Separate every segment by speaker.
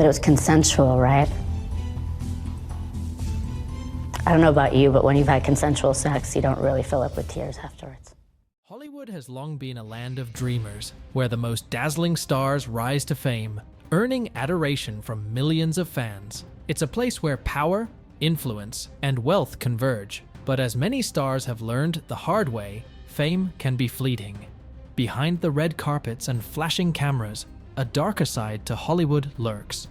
Speaker 1: that it was consensual, right? I don't know about you, but when you've had consensual sex, you don't really fill up with tears afterwards.
Speaker 2: Hollywood has long been a land of dreamers, where the most dazzling stars rise to fame, earning adoration from millions of fans. It's a place where power, influence, and wealth converge. But as many stars have learned the hard way, fame can be fleeting. Behind the red carpets and flashing cameras, a darker side to Hollywood lurks.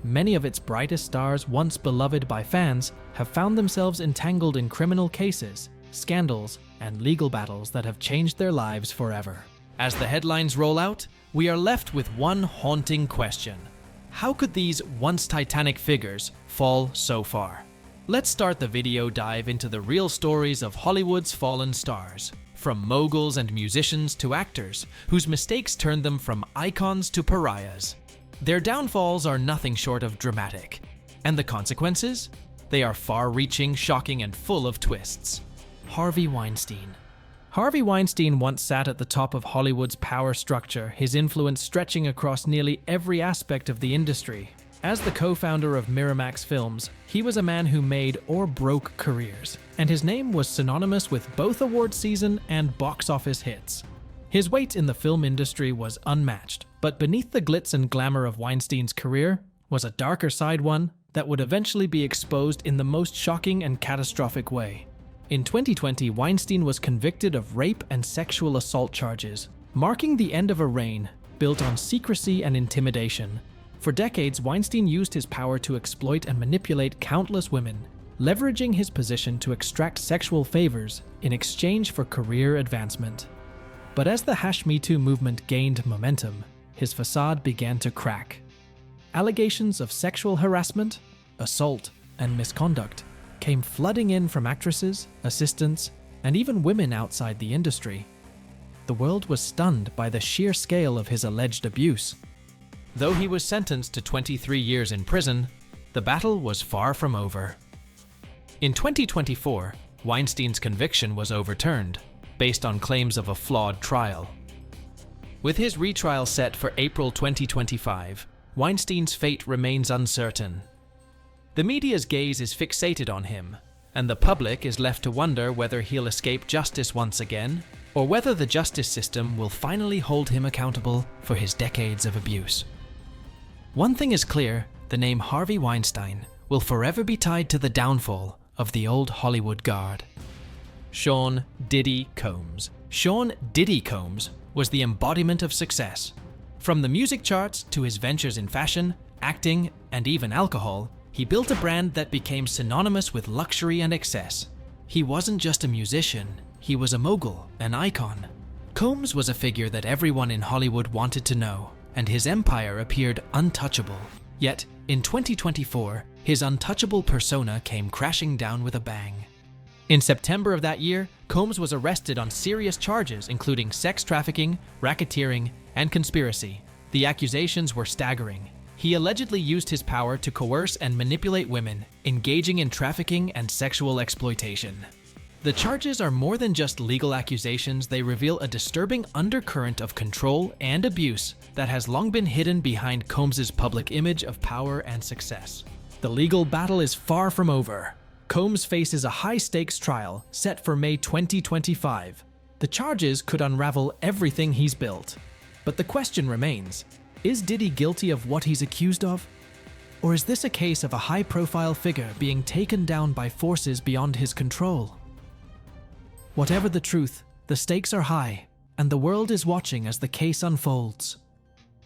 Speaker 2: Many of its brightest stars, once beloved by fans, have found themselves entangled in criminal cases, scandals, and legal battles that have changed their lives forever. As the headlines roll out, we are left with one haunting question. How could these once titanic figures fall so far? Let's start the video dive into the real stories of Hollywood's fallen stars. From moguls and musicians to actors, whose mistakes turned them from icons to pariahs. Their downfalls are nothing short of dramatic. And the consequences? They are far-reaching, shocking, and full of twists. Harvey Weinstein. Harvey Weinstein once sat at the top of Hollywood's power structure, his influence stretching across nearly every aspect of the industry. As the co-founder of Miramax Films, he was a man who made or broke careers, and his name was synonymous with both award season and box office hits. His weight in the film industry was unmatched, but beneath the glitz and glamour of Weinstein's career was a darker side, one that would eventually be exposed in the most shocking and catastrophic way. In 2020, Weinstein was convicted of rape and sexual assault charges, marking the end of a reign built on secrecy and intimidation. For decades, Weinstein used his power to exploit and manipulate countless women, leveraging his position to extract sexual favors in exchange for career advancement. But as the #MeToo movement gained momentum, his facade began to crack. Allegations of sexual harassment, assault, and misconduct came flooding in from actresses, assistants, and even women outside the industry. The world was stunned by the sheer scale of his alleged abuse. Though he was sentenced to 23 years in prison, the battle was far from over. In 2024, Weinstein's conviction was overturned, based on claims of a flawed trial. With his retrial set for April 2025, Weinstein's fate remains uncertain. The media's gaze is fixated on him, and the public is left to wonder whether he'll escape justice once again, or whether the justice system will finally hold him accountable for his decades of abuse. One thing is clear, the name Harvey Weinstein will forever be tied to the downfall of the old Hollywood guard. Sean Diddy Combs. Sean Diddy Combs was the embodiment of success. From the music charts to his ventures in fashion, acting, and even alcohol, he built a brand that became synonymous with luxury and excess. He wasn't just a musician, he was a mogul, an icon. Combs was a figure that everyone in Hollywood wanted to know, and his empire appeared untouchable. Yet, in 2024, his untouchable persona came crashing down with a bang. In September of that year, Combs was arrested on serious charges including sex trafficking, racketeering, and conspiracy. The accusations were staggering. He allegedly used his power to coerce and manipulate women, engaging in trafficking and sexual exploitation. The charges are more than just legal accusations, they reveal a disturbing undercurrent of control and abuse that has long been hidden behind Combs' public image of power and success. The legal battle is far from over. Combs faces a high-stakes trial set for May 2025. The charges could unravel everything he's built. But the question remains, is Diddy guilty of what he's accused of? Or is this a case of a high-profile figure being taken down by forces beyond his control? Whatever the truth, the stakes are high, and the world is watching as the case unfolds.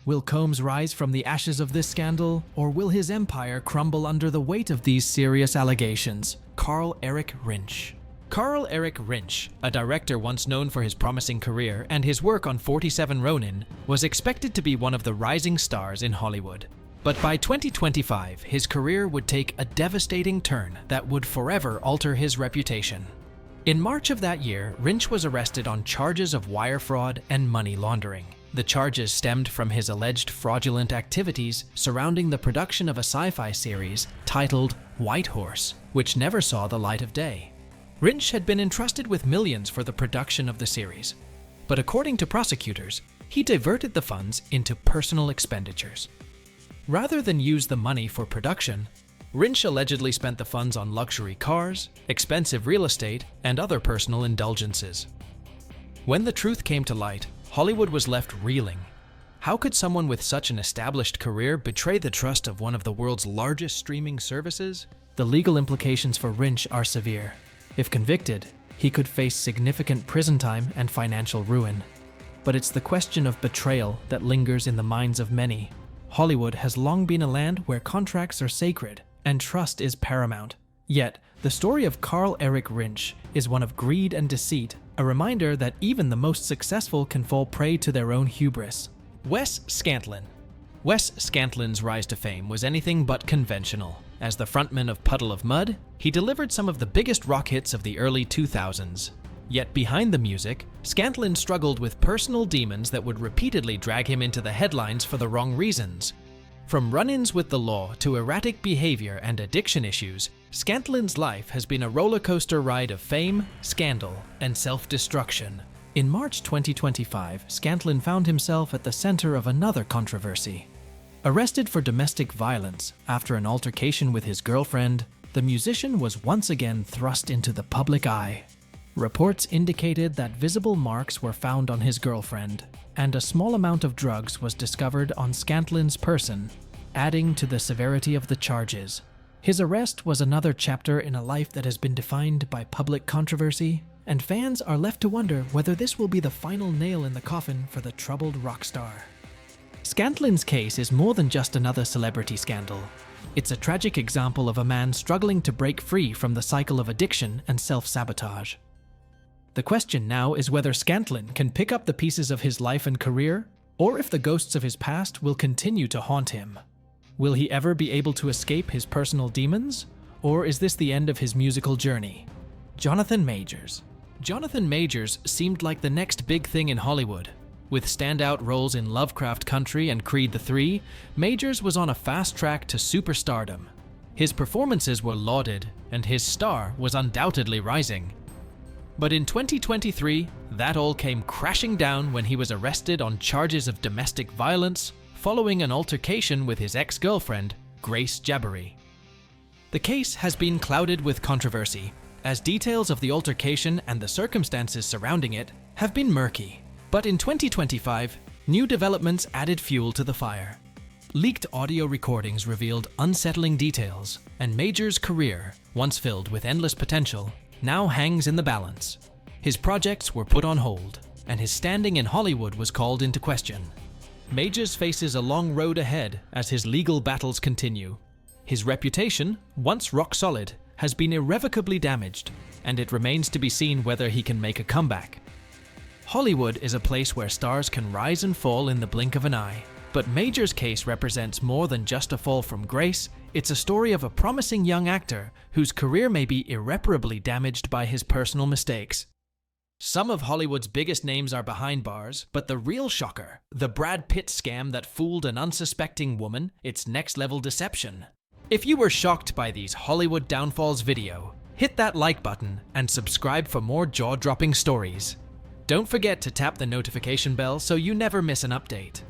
Speaker 2: Will Combs rise from the ashes of this scandal, or will his empire crumble under the weight of these serious allegations? Carl Erik Rinsch. Carl Erik Rinsch, a director once known for his promising career and his work on 47 Ronin, was expected to be one of the rising stars in Hollywood. But by 2025, his career would take a devastating turn that would forever alter his reputation. In March of that year, Rinsch was arrested on charges of wire fraud and money laundering. The charges stemmed from his alleged fraudulent activities surrounding the production of a sci-fi series titled White Horse, which never saw the light of day. Rinsch had been entrusted with millions for the production of the series, but according to prosecutors, he diverted the funds into personal expenditures. Rather than use the money for production, Rynch allegedly spent the funds on luxury cars, expensive real estate, and other personal indulgences. When the truth came to light, Hollywood was left reeling. How could someone with such an established career betray the trust of one of the world's largest streaming services? The legal implications for Rynch are severe. If convicted, he could face significant prison time and financial ruin. But it's the question of betrayal that lingers in the minds of many. Hollywood has long been a land where contracts are sacred and trust is paramount. Yet, the story of Carl Eric Rynch is one of greed and deceit, a reminder that even the most successful can fall prey to their own hubris. Wes Scantland. Wes Scantland's rise to fame was anything but conventional. As the frontman of Puddle of Mudd, he delivered some of the biggest rock hits of the early 2000s. Yet behind the music, Scantland struggled with personal demons that would repeatedly drag him into the headlines for the wrong reasons. From run-ins with the law to erratic behavior and addiction issues, Scantland's life has been a roller coaster ride of fame, scandal, and self-destruction. In March 2025, Scantland found himself at the center of another controversy. Arrested for domestic violence after an altercation with his girlfriend, the musician was once again thrust into the public eye. Reports indicated that visible marks were found on his girlfriend, and a small amount of drugs was discovered on Scantland's person, adding to the severity of the charges. His arrest was another chapter in a life that has been defined by public controversy, and fans are left to wonder whether this will be the final nail in the coffin for the troubled rock star. Scantland's case is more than just another celebrity scandal. It's a tragic example of a man struggling to break free from the cycle of addiction and self-sabotage. The question now is whether Scantland can pick up the pieces of his life and career, or if the ghosts of his past will continue to haunt him. Will he ever be able to escape his personal demons, or is this the end of his musical journey? Jonathan Majors. Jonathan Majors seemed like the next big thing in Hollywood. With standout roles in Lovecraft Country and Creed the Three, Majors was on a fast track to superstardom. His performances were lauded, and his star was undoubtedly rising. But in 2023, that all came crashing down when he was arrested on charges of domestic violence following an altercation with his ex-girlfriend, Grace Jabbery. The case has been clouded with controversy, as details of the altercation and the circumstances surrounding it have been murky. But in 2025, new developments added fuel to the fire. Leaked audio recordings revealed unsettling details, and Majors' career, once filled with endless potential, now hangs in the balance. His projects were put on hold, and his standing in Hollywood was called into question. Majors faces a long road ahead as his legal battles continue. His reputation, once rock solid, has been irrevocably damaged, and it remains to be seen whether he can make a comeback. Hollywood is a place where stars can rise and fall in the blink of an eye, but Majors' case represents more than just a fall from grace. It's a story of a promising young actor whose career may be irreparably damaged by his personal mistakes. Some of Hollywood's biggest names are behind bars, but the real shocker, the Brad Pitt scam that fooled an unsuspecting woman, it's next-level deception. If you were shocked by these Hollywood downfalls video, hit that like button and subscribe for more jaw-dropping stories. Don't forget to tap the notification bell so you never miss an update.